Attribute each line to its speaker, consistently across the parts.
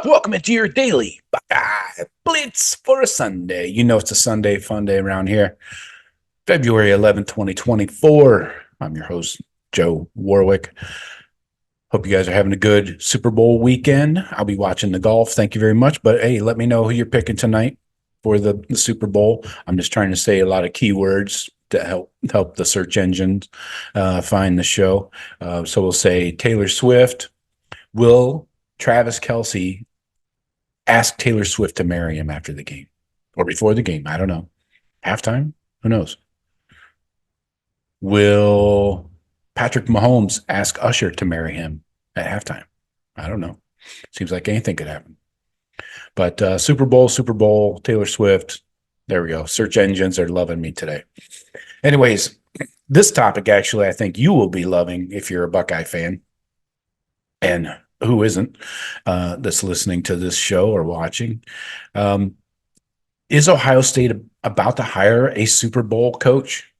Speaker 1: Welcome into your Daily Buckeye Blitz for a Sunday. You know it's a Sunday fun day around here. February 11th, 2024. I'm your host, Joe Warwick. Hope you guys are having a good Super Bowl weekend. I'll be watching the golf. Thank you very much. But hey, let me know who you're picking tonight for the Super Bowl. I'm just trying to say a lot of keywords to help the search engines find the show. So we'll say Taylor Swift. Will Travis Kelce ask Taylor Swift to marry him after the game or before the game? I don't know. Halftime? Who knows? Will Patrick Mahomes ask Usher to marry him at halftime? I don't know. Seems like anything could happen. But Super Bowl, Taylor Swift. There we go. Search engines are loving me today. Anyways, this topic actually I think you will be loving if you're a Buckeye fan. And who isn't that's listening to this show or watching. Is Ohio State about to hire a Super Bowl coach?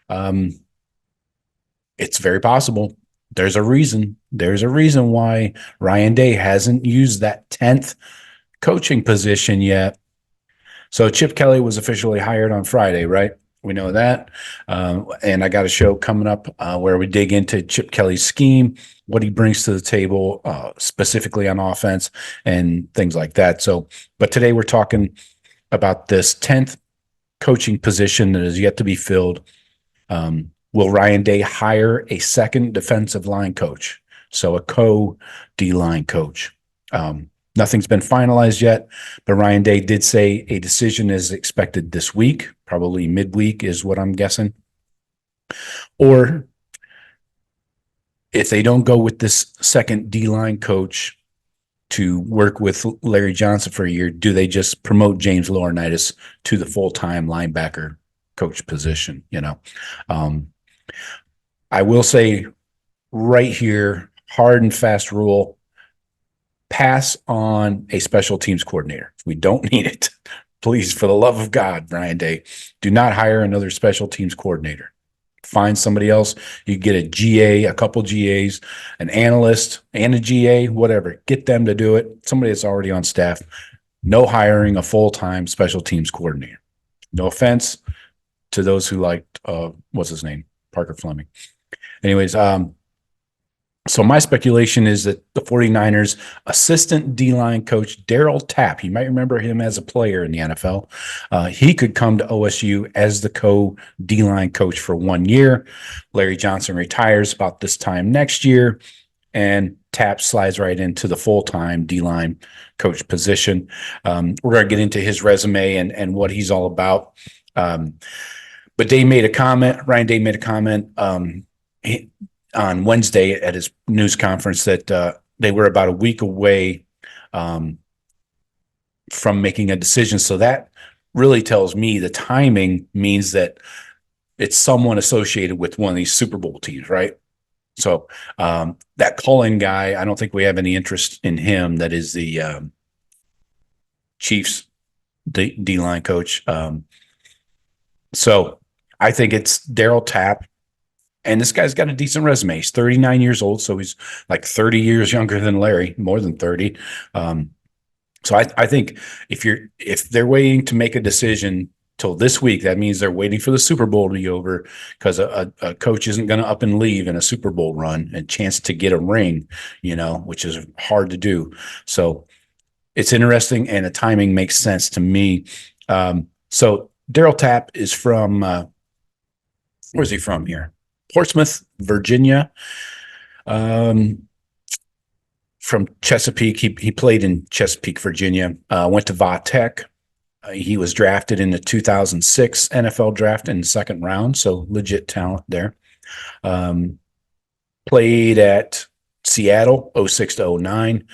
Speaker 1: It's very possible. There's a reason. There's a reason why Ryan Day hasn't used that 10th coaching position yet. So Chip Kelly was officially hired on Friday, right? We know that. And I got a show coming up where we dig into Chip Kelly's scheme, what he brings to the table, specifically on offense and things like that. But today we're talking about this 10th coaching position that is yet to be filled. Will Ryan Day hire a second defensive line coach? So a co-D-line coach. Nothing's been finalized yet, but Ryan Day did say a decision is expected this week, probably midweek is what I'm guessing. Or if they don't go with this second D-line coach to work with Larry Johnson for a year, do they just promote James Laurinaitis to the full-time linebacker coach position? I will say right here, hard and fast rule, pass on a special teams coordinator. We don't need it. Please, for the love of God, Ryan Day, do not hire another special teams coordinator. Find somebody else. You get a GA, a couple GAs, an analyst, and a GA, whatever. Get them to do it. Somebody that's already on staff. No hiring a full-time special teams coordinator. No offense to those who liked, what's his name? Parker Fleming. Anyways, so my speculation is that the 49ers assistant D-line coach Daryl Tap, you might remember him as a player in the NFL. He could come to OSU as the co-D-line coach for 1 year. Larry Johnson retires about this time next year, and Tap slides right into the full-time D-line coach position. We're going to get into his resume and what he's all about. But Ryan Day made a comment on Wednesday at his news conference that they were about a week away from making a decision. So that really tells me the timing means that it's someone associated with one of these Super Bowl teams, right? So that Cullen guy, I don't think we have any interest in him. That is the Chiefs D-line coach. So I think it's Daryl Tap. And this guy's got a decent resume. He's 39 years old, so he's like 30 years younger than Larry, more than 30. So I think if they're waiting to make a decision till this week, that means they're waiting for the Super Bowl to be over, because a coach isn't going to up and leave in a Super Bowl run, a chance to get a ring, which is hard to do. So it's interesting, and the timing makes sense to me. So Daryl Tap is from where's he from here? Portsmouth, Virginia, from Chesapeake. He played in Chesapeake, Virginia, went to Va Tech. He was drafted in the 2006 NFL draft in the second round, so legit talent there. Played at Seattle, 06 to 09,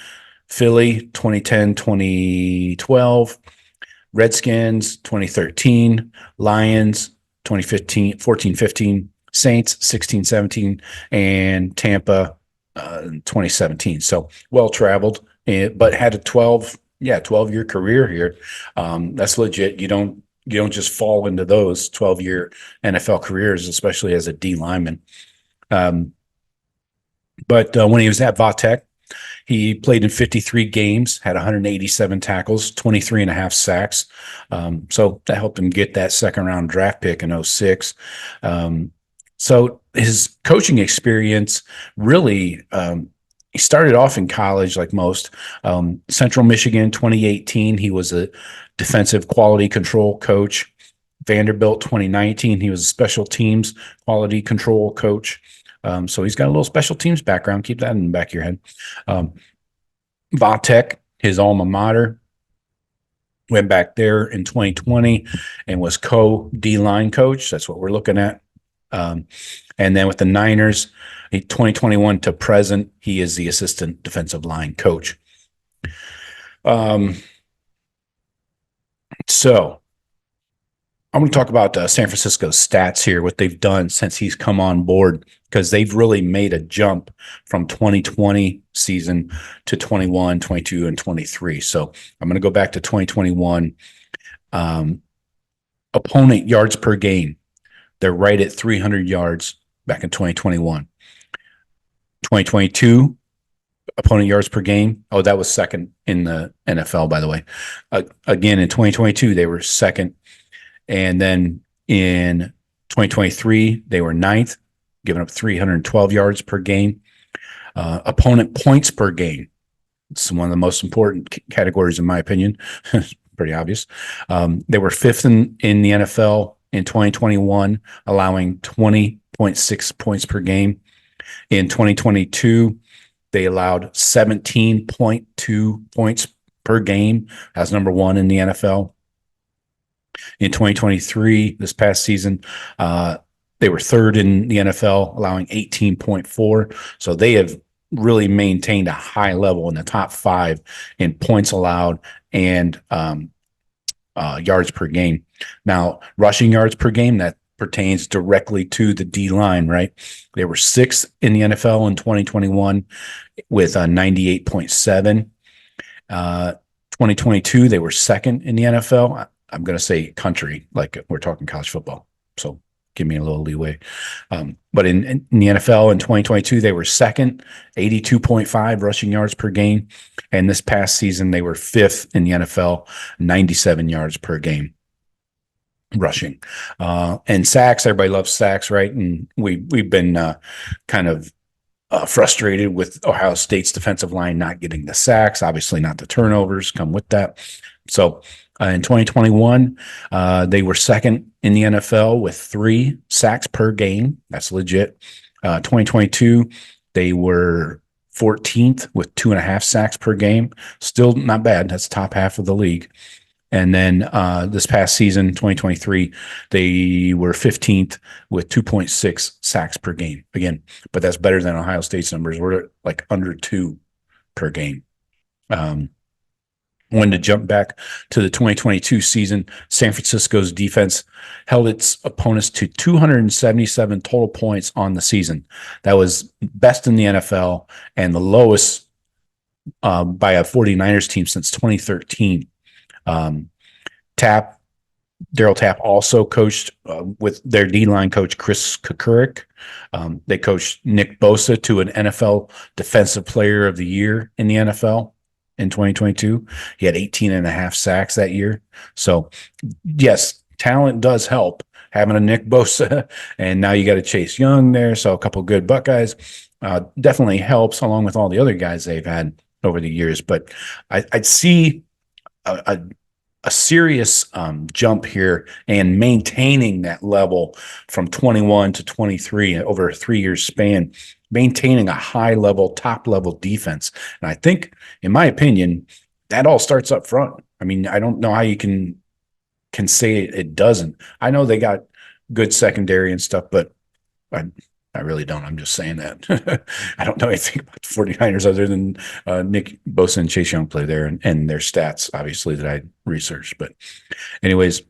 Speaker 1: Philly, 2010, 2012, Redskins, 2013, Lions, 2015, 14-15, Saints 16-17, and Tampa 2017. So well-traveled, but had a 12-year career here. That's legit. You don't just fall into those 12-year NFL careers, especially as a D lineman. But when he was at Va Tech, He played in 53 games, had 187 tackles, 23 and a half sacks. So that helped him get that second round draft pick in 06. So his coaching experience really, he started off in college like most. Central Michigan, 2018, he was a defensive quality control coach. Vanderbilt, 2019, he was a special teams quality control coach. So he's got a little special teams background. Keep that in the back of your head. Vatek, his alma mater, went back there in 2020 and was co-D-line coach. That's what we're looking at. And then with the Niners, 2021 to present, he is the assistant defensive line coach. So I'm going to talk about San Francisco's stats here, what they've done since he's come on board, because they've really made a jump from 2020 season to 21, 22, and 23. So I'm going to go back to 2021. Opponent yards per game. They're right at 300 yards back in 2021. 2022, opponent yards per game. Oh, that was second in the NFL, by the way. Again, in 2022, they were second. And then in 2023, they were ninth, giving up 312 yards per game. Opponent points per game. It's one of the most important categories, in my opinion. Pretty obvious. They were fifth in the NFL in 2021, allowing 20.6 points per game. In 2022, they allowed 17.2 points per game. That's number one in the NFL. In 2023, this past season, they were third in the NFL, allowing 18.4. So they have really maintained a high level in the top five in points allowed and yards per game. Now, rushing yards per game, that pertains directly to the D-line, right? They were sixth in the NFL in 2021 with 98.7. 2022, they were second in the NFL. I'm going to say country, like we're talking college football. So give me a little leeway. But in the NFL in 2022, they were second, 82.5 rushing yards per game. And this past season, they were fifth in the NFL, 97 yards per game rushing. And sacks, everybody loves sacks, right? And we've been kind of frustrated with Ohio State's defensive line not getting the sacks, obviously not the turnovers come with that. So in 2021, they were second in the NFL with 3 sacks per game. That's legit. 2022, they were 14th with 2.5 sacks per game. Still not bad. That's top half of the league. And then this past season, 2023, they were 15th with 2.6 sacks per game. Again, but that's better than Ohio State's numbers. We're like under 2 per game. When to jump back to the 2022 season, San Francisco's defense held its opponents to 277 total points on the season. That was best in the NFL and the lowest by a 49ers team since 2013. Daryl Tap also coached with their D-line coach, Chris Kukurik. They coached Nick Bosa to an NFL Defensive Player of the Year in the NFL. In 2022, he had 18.5 sacks that year. So, yes, talent does help. Having a Nick Bosa, and now you got a Chase Young there, so a couple good Buckeyes definitely helps, along with all the other guys they've had over the years. But I'd see a serious jump here and maintaining that level from 21 to 23 over a 3-year span, maintaining a high level, top level defense. And I think, in my opinion, that all starts up front. I mean, I don't know how you can say it doesn't. I know they got good secondary and stuff, but I really don't. I'm just saying that. I don't know anything about the 49ers other than Nick Bosa and Chase Young play there and their stats, obviously, that I researched. But anyways,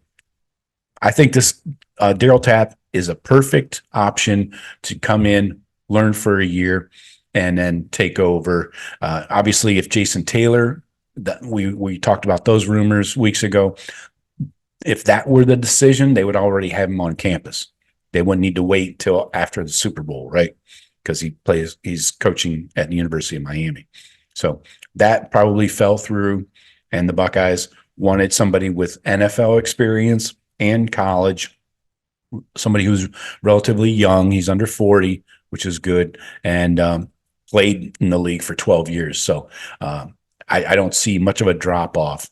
Speaker 1: I think this Daryl Tap is a perfect option to come in, learn for a year, and then take over. Obviously, if Jason Taylor, that we talked about those rumors weeks ago, if that were the decision, they would already have him on campus. They wouldn't need to wait till after the Super Bowl, right? Because he's coaching at the University of Miami. So that probably fell through, and the Buckeyes wanted somebody with NFL experience and college, somebody who's relatively young. He's under 40, which is good, and played in the league for 12 years. So I don't see much of a drop off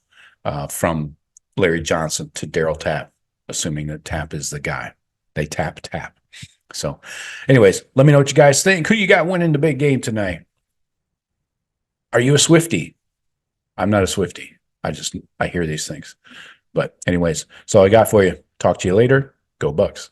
Speaker 1: from Larry Johnson to Daryl Tap, assuming that Tap is the guy. They tap. So, anyways, let me know what you guys think. Who you got winning the big game tonight? Are you a Swiftie? I'm not a Swiftie. I hear these things. But anyways, that's all I got for you. Talk to you later. Go Bucks.